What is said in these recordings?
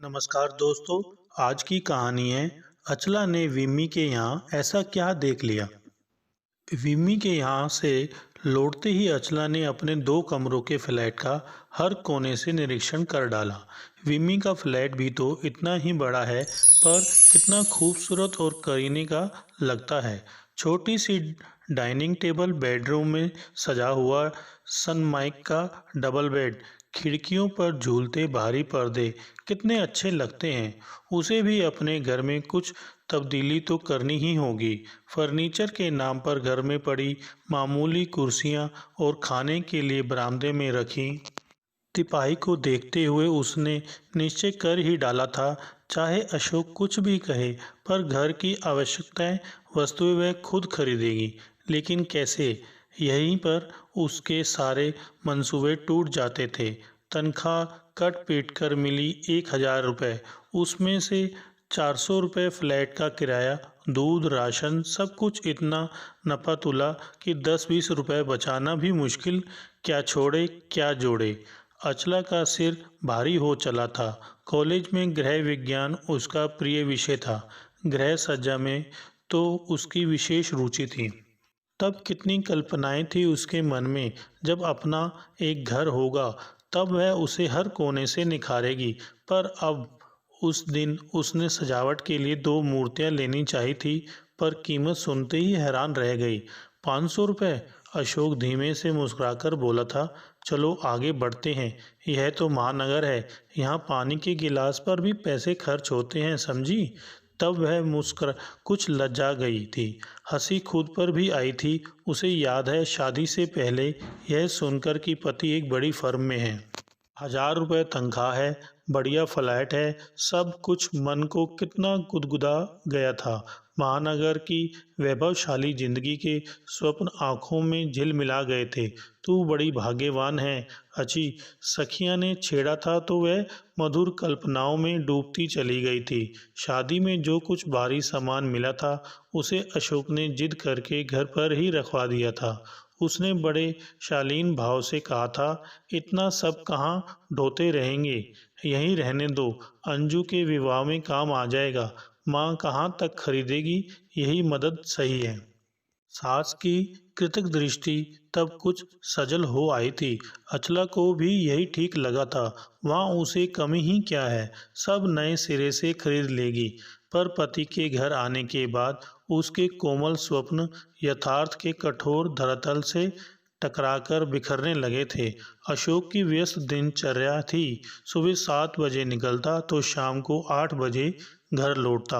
नमस्कार दोस्तों। आज की कहानी है अचला ने विम्मी के यहाँ ऐसा क्या देख लिया। विम्मी के यहाँ से लौटते ही अचला ने अपने 2 कमरों के फ्लैट का हर कोने से निरीक्षण कर डाला। विम्मी का फ्लैट भी तो इतना ही बड़ा है, पर कितना खूबसूरत और करीने का लगता है। छोटी सी डाइनिंग टेबल, बेडरूम में सजा हुआ सनमाइक का डबल बेड, खिड़कियों पर झूलते भारी पर्दे कितने अच्छे लगते हैं। उसे भी अपने घर में कुछ तब्दीली तो करनी ही होगी। फर्नीचर के नाम पर घर में पड़ी मामूली कुर्सियां और खाने के लिए बरामदे में रखी तिपाही को देखते हुए उसने निश्चय कर ही डाला था, चाहे अशोक कुछ भी कहे, पर घर की आवश्यकताएं वस्तुएं वह खुद खरीदेगी। लेकिन कैसे? यहीं पर उसके सारे मंसूबे टूट जाते थे। तनख्वाह कट पीट कर मिली 1,000 रुपये, उसमें से 400 रुपये फ्लैट का किराया, दूध, राशन, सब कुछ इतना नपा तुला कि 10-20 रुपये बचाना भी मुश्किल। क्या छोड़े क्या जोड़े। अचला का सिर भारी हो चला था। कॉलेज में गृह विज्ञान उसका प्रिय विषय था। गृह सज्जा में तो उसकी विशेष रुचि थी। तब कितनी कल्पनाएं थी उसके मन में। जब अपना एक घर होगा तब वह उसे हर कोने से निखारेगी। पर अब उस दिन उसने सजावट के लिए 2 मूर्तियां लेनी चाहिए थी, पर कीमत सुनते ही हैरान रह गई। 500 रुपये? अशोक धीमे से मुस्कुराकर बोला था। चलो आगे बढ़ते हैं। यह तो महानगर है, यहाँ पानी के गिलास पर भी पैसे खर्च होते हैं, समझी। तब वह मुस्कुरा कुछ लज्जा गई थी। हंसी खुद पर भी आई थी। उसे याद है शादी से पहले यह सुनकर कि पति एक बड़ी फर्म में है, 1,000 रुपये तनख्वाह है, बढ़िया फ्लैट है, सब कुछ मन को कितना गुदगुदा गया था। महानगर की वैभवशाली जिंदगी के स्वप्न आंखों में झिलमिला गए थे। तू बड़ी भाग्यवान है अची, सखियां ने छेड़ा था तो वह मधुर कल्पनाओं में डूबती चली गई थी। शादी में जो कुछ भारी सामान मिला था उसे अशोक ने जिद करके घर पर ही रखवा दिया था। उसने बड़े शालीन भाव से कहा था, इतना सब कहाँ ढोते रहेंगे, यहीं रहने दो, अंजू के विवाह में काम आ जाएगा। माँ कहाँ तक खरीदेगी, यही मदद सही है। सास की कृतक दृष्टि तब कुछ सजल हो आई थी। अचला को भी यही ठीक लगा था। वहाँ उसे कमी ही क्या है, सब नए सिरे से खरीद लेगी। पर पति के घर आने के बाद उसके कोमल स्वप्न यथार्थ के कठोर धरातल से टकराकर बिखरने लगे थे। अशोक की व्यस्त दिनचर्या थी। सुबह 7 बजे निकलता तो शाम को 8 बजे घर लौटता।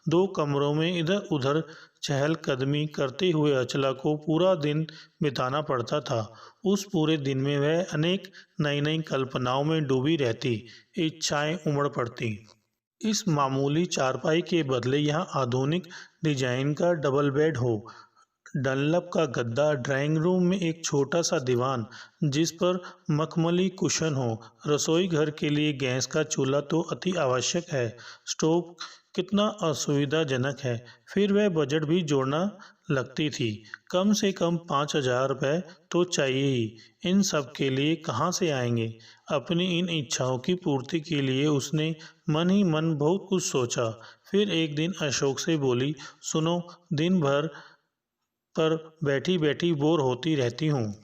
2 कमरों में इधर उधर चहलकदमी करते हुए अचला को पूरा दिन बिताना पड़ता था। उस पूरे दिन में वह अनेक नई नई कल्पनाओं में डूबी रहती, इच्छाएं उमड़ पड़ती। इस मामूली चारपाई के बदले यहाँ आधुनिक डिजाइन का डबल बेड हो, डनलप का गद्दा, ड्राइंग रूम में एक छोटा सा दीवान जिस पर मखमली कुशन हो। रसोई घर के लिए गैस का चूल्हा तो अति आवश्यक है, स्टोव कितना असुविधाजनक है। फिर वह बजट भी जोड़ना लगती थी। कम से कम 5,000 रुपये तो चाहिए ही। इन सब के लिए कहाँ से आएंगे। अपनी इन इच्छाओं की पूर्ति के लिए उसने मन ही मन बहुत कुछ सोचा। फिर एक दिन अशोक से बोली, सुनो, दिन भर पर बैठी बैठी बोर होती रहती हूँ,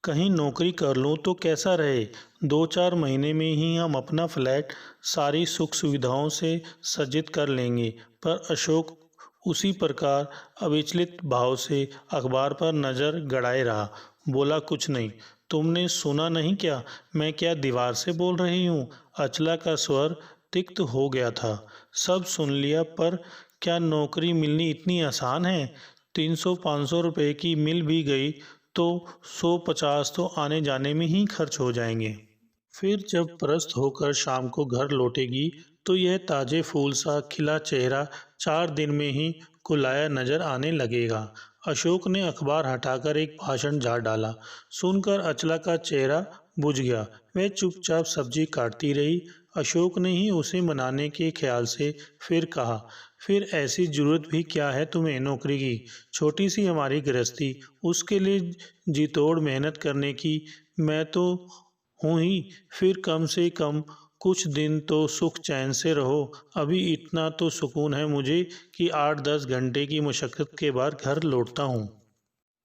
कहीं नौकरी कर लूँ तो कैसा रहे। 2-4 महीने में ही हम अपना फ्लैट सारी सुख सुविधाओं से सज्जित कर लेंगे। पर अशोक उसी प्रकार अविचलित भाव से अखबार पर नज़र गड़ाए रहा। बोला, कुछ नहीं, तुमने सुना नहीं क्या, मैं क्या दीवार से बोल रही हूँ। अचला का स्वर तिक्त हो गया था। सब सुन लिया, पर क्या नौकरी मिलनी इतनी आसान है। 300-500 रुपये की मिल भी गई तो 150 तो आने जाने में ही खर्च हो जाएंगे। फिर जब परस्त होकर शाम को घर लौटेगी तो यह ताजे फूल सा खिला चेहरा 4 दिन में ही कुलाया नजर आने लगेगा। अशोक ने अखबार हटाकर एक भाषण झाड़ डाला। सुनकर अचला का चेहरा बुझ गया। वह चुपचाप सब्जी काटती रही। अशोक ने ही उसे मनाने के ख्याल से फिर कहा, फिर ऐसी जरूरत भी क्या है तुम्हें नौकरी की। छोटी सी हमारी गृहस्थी, उसके लिए जी तोड़ मेहनत करने की मैं तो हूँ ही। फिर कम से कम कुछ दिन तो सुख चैन से रहो। अभी इतना तो सुकून है मुझे कि 8-10 घंटे की मशक्क़त के बाद घर लौटता हूँ।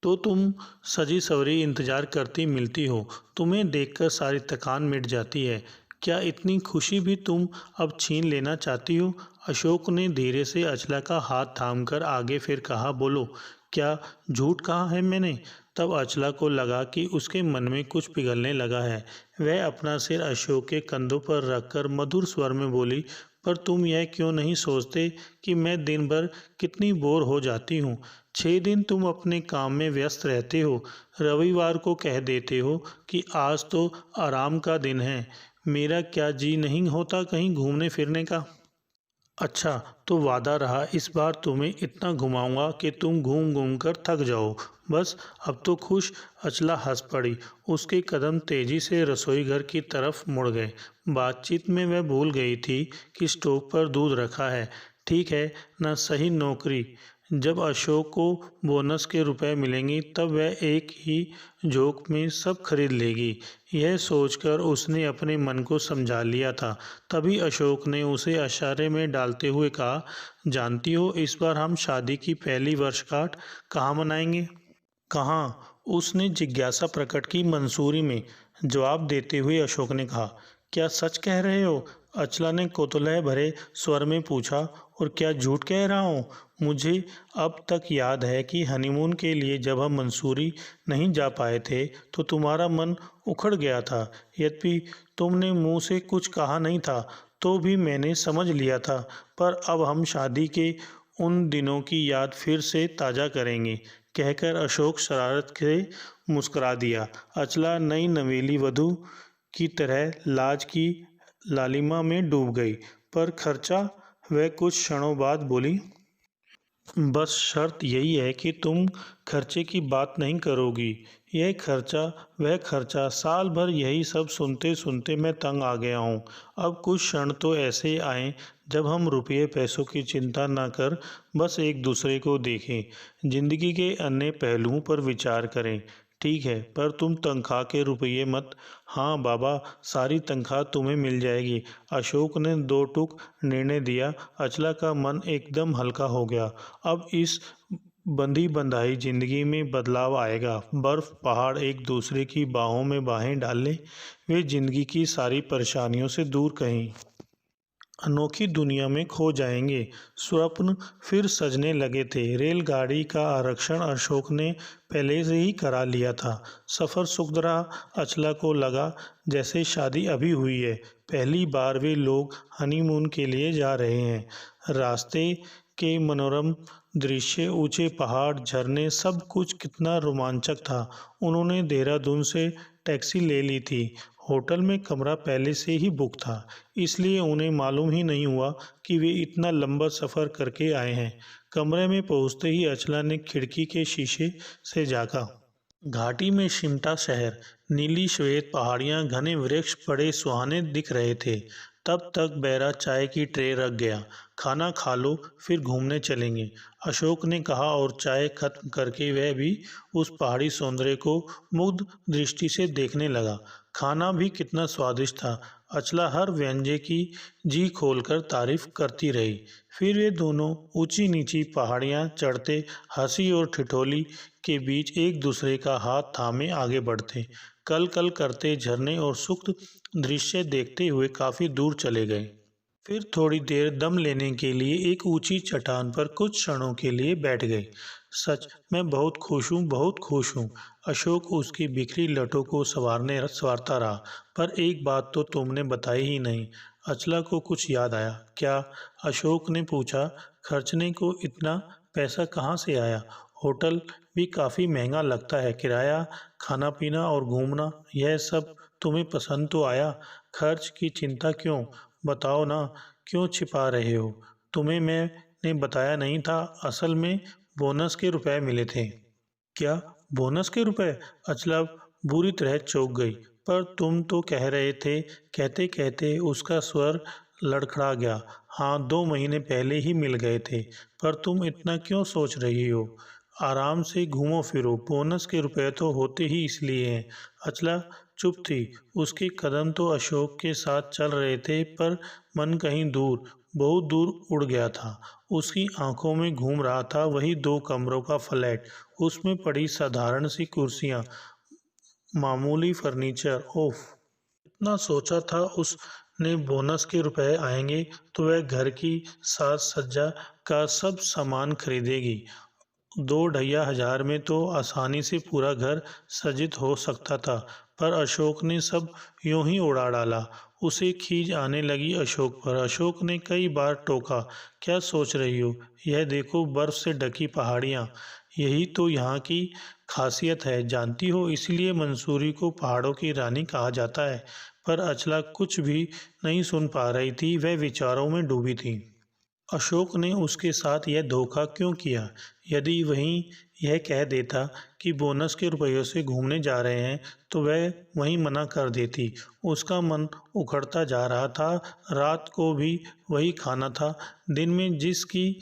तो तुम सजी सवरी इंतज़ार करती मिलती हो। तुम्हें देखकर सारी थकान मिट जाती है। क्या इतनी खुशी भी तुम अब छीन लेना चाहती हो? अशोक ने धीरे से अचला का हाथ थामकर आगे फिर कहा, बोलो, क्या झूठ कहा है मैंने? तब अचला को लगा कि उसके मन में कुछ पिघलने लगा है। वह अपना सिर अशोक के कंधों पर रखकर मधुर स्वर में बोली, पर तुम यह क्यों नहीं सोचते कि मैं दिन भर कितनी बोर हो जाती हूँ। 6 दिन तुम अपने काम में व्यस्त रहते हो। रविवार को कह देते हो कि आज तो आराम का दिन है। मेरा क्या जी नहीं होता कहीं घूमने फिरने का? अच्छा, तो वादा रहा इस बार तुम्हें इतना घुमाऊंगा कि तुम घूम घूम कर थक जाओ। बस अब तो खुश। अचला हंस पड़ी। उसके कदम तेजी से रसोई घर की तरफ मुड़ गए। बातचीत में वह भूल गई थी कि स्टोव पर दूध रखा है। ठीक है न, सही नौकरी। जब अशोक को बोनस के रुपए मिलेंगे तब वह एक ही झोंक में सब खरीद लेगी। यह सोचकर उसने अपने मन को समझा लिया था। तभी अशोक ने उसे इशारे में डालते हुए कहा, जानती हो इस बार हम शादी की पहली वर्षगांठ कहाँ मनाएंगे? कहाँ? उसने जिज्ञासा प्रकट की। मंसूरी में, जवाब देते हुए अशोक ने कहा। क्या सच कह रहे हो? अचला ने कौतूहल भरे स्वर में पूछा। और क्या झूठ कह रहा हूँ? मुझे अब तक याद है कि हनीमून के लिए जब हम मंसूरी नहीं जा पाए थे तो तुम्हारा मन उखड़ गया था। यद्यपि तुमने मुंह से कुछ कहा नहीं था तो भी मैंने समझ लिया था। पर अब हम शादी के उन दिनों की याद फिर से ताज़ा करेंगे, कहकर अशोक शरारत से मुस्कुरा दिया। अचला नई नवेली वधू की तरह लाज की लालिमा में डूब गई। पर खर्चा? वह कुछ क्षणों बाद बोली, बस शर्त यही है कि तुम खर्चे की बात नहीं करोगी। यह खर्चा वह खर्चा, साल भर यही सब सुनते सुनते मैं तंग आ गया हूँ। अब कुछ क्षण तो ऐसे आएं जब हम रुपये पैसों की चिंता न कर बस एक दूसरे को देखें, जिंदगी के अन्य पहलुओं पर विचार करें। ठीक है, पर तुम तनख्वाह के रुपये मत। हाँ बाबा, सारी तनख्वाह तुम्हें मिल जाएगी। अशोक ने दो टूक निर्णय दिया। अचला का मन एकदम हल्का हो गया। अब इस बंधी बंधाई जिंदगी में बदलाव आएगा। बर्फ पहाड़ एक दूसरे की बाहों में बाहें डाल लें, वे जिंदगी की सारी परेशानियों से दूर कहीं अनोखी दुनिया में खो जाएंगे। स्वप्न फिर सजने लगे थे। रेलगाड़ी का आरक्षण अशोक ने पहले से ही करा लिया था। सफ़र सुखद रहा। अचला को लगा जैसे शादी अभी हुई है। पहली बार वे लोग हनीमून के लिए जा रहे हैं। रास्ते के मनोरम दृश्य, ऊंचे पहाड़, झरने, सब कुछ कितना रोमांचक था। उन्होंने देहरादून से टैक्सी ले ली थी। होटल में कमरा पहले से ही बुक था, इसलिए उन्हें मालूम ही नहीं हुआ कि वे इतना लंबा सफ़र करके आए हैं। कमरे में पहुंचते ही अचला ने खिड़की के शीशे से झाँका। घाटी में सिमटा शहर, नीली श्वेत पहाड़ियाँ, घने वृक्ष बड़े सुहाने दिख रहे थे। तब तक बैरा चाय की ट्रे रख गया। खाना खा लो, फिर घूमने चलेंगे, अशोक ने कहा और चाय खत्म करके वह भी उस पहाड़ी सौंदर्य को मुग्ध दृष्टि से देखने लगा। खाना भी कितना स्वादिष्ट था। अचला हर व्यंजन की जी खोलकर तारीफ करती रही। फिर वे दोनों ऊंची नीची पहाड़ियाँ चढ़ते, हंसी और ठिठोली के बीच एक दूसरे का हाथ थामे आगे बढ़ते, कल कल करते झरने और सुखद दृश्य देखते हुए काफी दूर चले गए। फिर थोड़ी देर दम लेने के लिए एक ऊंची चट्टान पर कुछ क्षणों के लिए बैठ गए। सच, मैं बहुत खुश हूँ, बहुत खुश हूँ। अशोक उसकी बिखरी लटों को संवारता रहा। पर एक बात तो तुमने बताई ही नहीं। अचला को कुछ याद आया। क्या? अशोक ने पूछा। खर्चने को इतना पैसा कहाँ से आया? होटल भी काफ़ी महंगा लगता है। किराया, खाना पीना और घूमना, यह सब तुम्हें पसंद तो आया। खर्च की चिंता क्यों? बताओ ना, क्यों छिपा रहे हो? तुम्हें मैंने बताया नहीं था, असल में बोनस के रुपए मिले थे। क्या? बोनस के रुपए? अचला बुरी तरह चौंक गई। पर तुम तो कह रहे थे। कहते कहते उसका स्वर लड़खड़ा गया। हाँ, 2 महीने पहले ही मिल गए थे। पर तुम इतना क्यों सोच रही हो? आराम से घूमो फिरो, बोनस के रुपए तो होते ही इसलिए हैं। अचला चुप थी। उसके कदम तो अशोक के साथ चल रहे थे, पर मन कहीं दूर, बहुत दूर उड़ गया था। उसकी आंखों में घूम रहा था वही 2 कमरों का फ्लैट, उसमें पड़ी साधारण सी कुर्सियां, मामूली फर्नीचर। ओफ! इतना सोचा था उसने बोनस के रुपए आएंगे तो वह घर की साज सज्जा का सब सामान खरीदेगी। 2-2,500 में तो आसानी से पूरा घर सज्जित हो सकता था, पर अशोक ने सब यूं ही उड़ा डाला। उसे खीज आने लगी अशोक पर। अशोक ने कई बार टोका, क्या सोच रही हो? यह देखो, बर्फ से ढकी पहाड़ियाँ, यही तो यहाँ की खासियत है, जानती हो, इसलिए मंसूरी को पहाड़ों की रानी कहा जाता है। पर अचला कुछ भी नहीं सुन पा रही थी, वह विचारों में डूबी थी। अशोक ने उसके साथ यह धोखा क्यों किया? यदि वहीं यह कह देता कि बोनस के रुपयों से घूमने जा रहे हैं, तो वह वहीं मना कर देती। उसका मन उखड़ता जा रहा था। रात को भी वही खाना था, दिन में जिसकी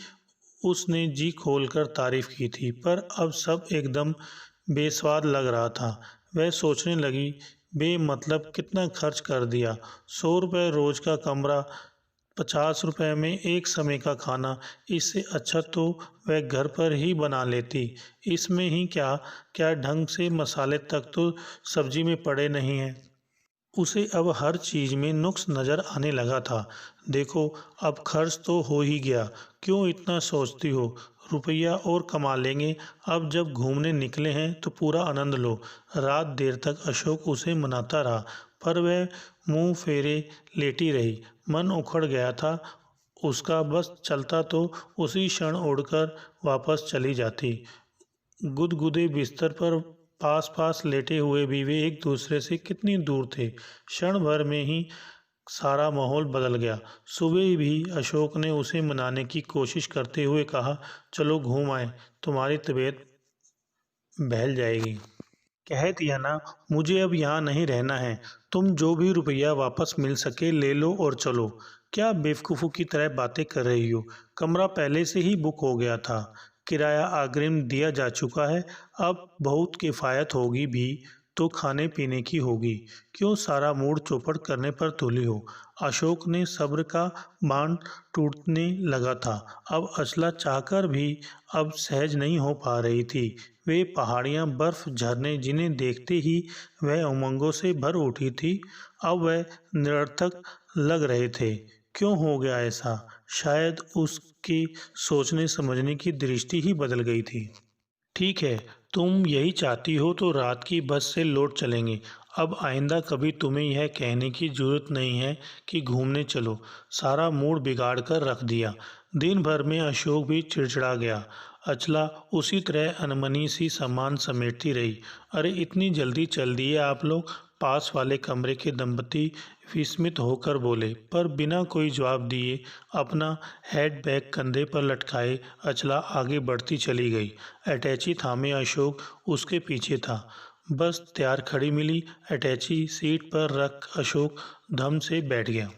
उसने जी खोलकर तारीफ की थी, पर अब सब एकदम बेस्वाद लग रहा था। वह सोचने लगी, बेमतलब कितना खर्च कर दिया। 100 रुपये रोज का कमरा, 50 रुपये में एक समय का खाना, इससे अच्छा तो वह घर पर ही बना लेती। इसमें ही क्या क्या ढंग से मसाले तक तो सब्जी में पड़े नहीं हैं। उसे अब हर चीज़ में नुक्स नज़र आने लगा था। देखो, अब खर्च तो हो ही गया, क्यों इतना सोचती हो? रुपया और कमा लेंगे। अब जब घूमने निकले हैं तो पूरा आनंद लो। रात देर तक अशोक उसे मनाता रहा, पर वह मुंह फेरे लेटी रही। मन उखड़ गया था उसका। बस चलता तो उसी क्षण उड़कर वापस चली जाती। गुदगुदे बिस्तर पर पास पास लेटे हुए भी वे एक दूसरे से कितनी दूर थे। क्षण भर में ही सारा माहौल बदल गया। सुबह भी अशोक ने उसे मनाने की कोशिश करते हुए कहा, चलो घूम आए, तुम्हारी तबीयत बहल जाएगी। कह दिया ना, मुझे अब यहाँ नहीं रहना है। तुम जो भी रुपया वापस मिल सके ले लो और चलो। क्या बेवकूफ़ों की तरह बातें कर रही हो? कमरा पहले से ही बुक हो गया था, किराया अग्रिम दिया जा चुका है। अब बहुत किफ़ायत होगी भी तो खाने पीने की होगी। क्यों सारा मूड चौपट करने पर तुली हो? अशोक ने सब्र का बांध टूटने लगा था। अब अचला चाहकर भी अब सहज नहीं हो पा रही थी। वे पहाड़ियाँ, बर्फ, झरने, जिन्हें देखते ही वह उमंगों से भर उठी थी, अब वह निरर्थक लग रहे थे। क्यों हो गया ऐसा? शायद उसकी सोचने समझने की दृष्टि ही बदल गई थी। ठीक है, तुम यही चाहती हो तो रात की बस से लौट चलेंगे। अब आइंदा कभी तुम्हें यह कहने की जरूरत नहीं है कि घूमने चलो। सारा मूड बिगाड़ कर रख दिया। दिन भर में अशोक भी चिड़चिड़ा गया। अचला उसी तरह अनमनी सी सामान समेटती रही। अरे, इतनी जल्दी चल दिए आप लोग? पास वाले कमरे के दंपति विस्मित होकर बोले, पर बिना कोई जवाब दिए अपना हैंडबैग कंधे पर लटकाए अचला आगे बढ़ती चली गई। अटैची थामे अशोक उसके पीछे था। बस तैयार खड़ी मिली। अटैची सीट पर रख अशोक धम से बैठ गया।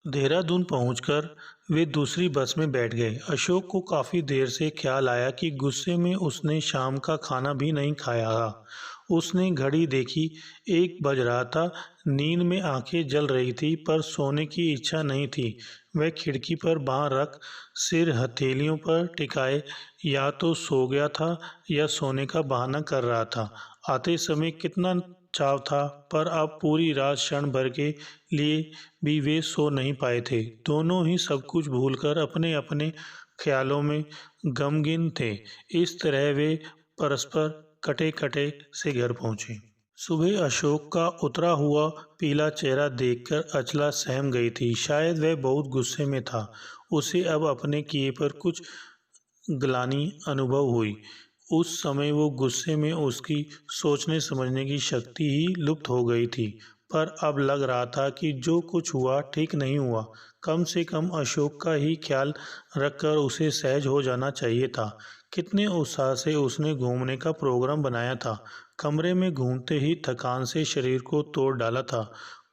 देहरादून पहुंचकर वे दूसरी बस में बैठ गए। अशोक को काफ़ी देर से ख्याल आया कि गुस्से में उसने शाम का खाना भी नहीं खाया था। उसने घड़ी देखी, 1 बज रहा था। नींद में आंखें जल रही थी, पर सोने की इच्छा नहीं थी। वह खिड़की पर बाँह रख सिर हथेलियों पर टिकाए या तो सो गया था या सोने का बहाना कर रहा था। आते समय कितना चाव था, पर अब पूरी रात क्षण भर के लिए भी वे सो नहीं पाए थे। दोनों ही सब कुछ भूलकर अपने अपने ख्यालों में गमगीन थे। इस तरह वे परस्पर कटे कटे से घर पहुंचे। सुबह अशोक का उतरा हुआ पीला चेहरा देखकर अचला सहम गई थी। शायद वह बहुत गुस्से में था। उसे अब अपने किए पर कुछ ग्लानि अनुभव हुई। उस समय वो गुस्से में उसकी सोचने समझने की शक्ति ही लुप्त हो गई थी। पर अब लग रहा था कि जो कुछ हुआ ठीक नहीं हुआ। कम से कम अशोक का ही ख्याल रखकर उसे सहज हो जाना चाहिए था। कितने उत्साह से उसने घूमने का प्रोग्राम बनाया था। कमरे में घूमते ही थकान से शरीर को तोड़ डाला था।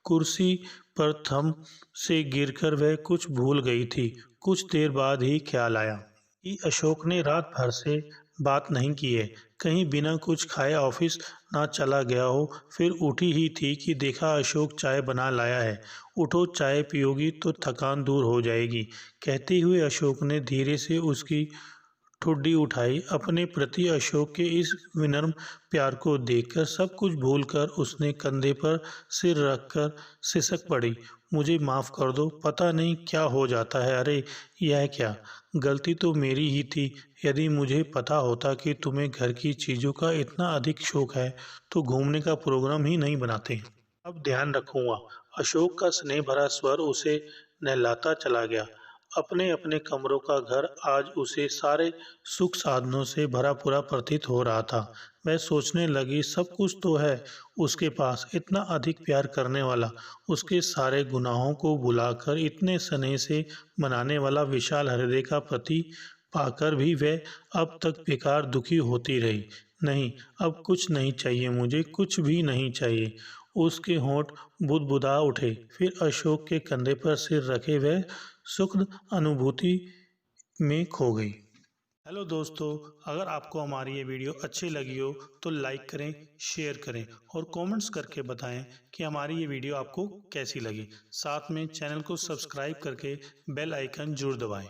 कुर्सी पर थम से गिरकर वह कुछ भूल गई थी। कुछ देर बाद ही ख्याल आया कि अशोक ने रात भर से बात नहीं की है, कहीं बिना कुछ खाए ऑफिस ना चला गया हो। फिर उठी ही थी कि देखा अशोक चाय बना लाया है। उठो, चाय पियोगी तो थकान दूर हो जाएगी। कहते हुए अशोक ने धीरे से उसकी ठुड्डी उठाई। अपने प्रति अशोक के इस विनम्र प्यार को देखकर सब कुछ भूलकर उसने कंधे पर सिर रखकर सिसक पड़ी। मुझे माफ़ कर दो, पता नहीं क्या हो जाता है। अरे यह क्या, गलती तो मेरी ही थी। यदि मुझे पता होता कि तुम्हें घर की चीज़ों का इतना अधिक शौक है तो घूमने का प्रोग्राम ही नहीं बनाते। अब ध्यान रखूंगा। अशोक का स्नेह भरा स्वर उसे नहलाता चला गया। अपने अपने कमरों का घर आज उसे सारे सुख साधनों से भरा पूरा प्रतीत हो रहा था। वह सोचने लगी, सब कुछ तो है उसके पास, इतना अधिक प्यार करने वाला, उसके सारे गुनाहों को भुलाकर इतने स्नेह से मनाने वाला विशाल हृदय का पति पाकर भी वह अब तक बेकार दुखी होती रही। नहीं, अब कुछ नहीं चाहिए, मुझे कुछ भी नहीं चाहिए। उसके होंठ बुदबुदा उठे। फिर अशोक के कंधे पर सिर रखे वह सुखद अनुभूति में खो गई। हेलो दोस्तों, अगर आपको हमारी ये वीडियो अच्छी लगी हो तो लाइक करें, शेयर करें और कमेंट्स करके बताएं कि हमारी ये वीडियो आपको कैसी लगी। साथ में चैनल को सब्सक्राइब करके बेल आइकन जरूर दबाएं।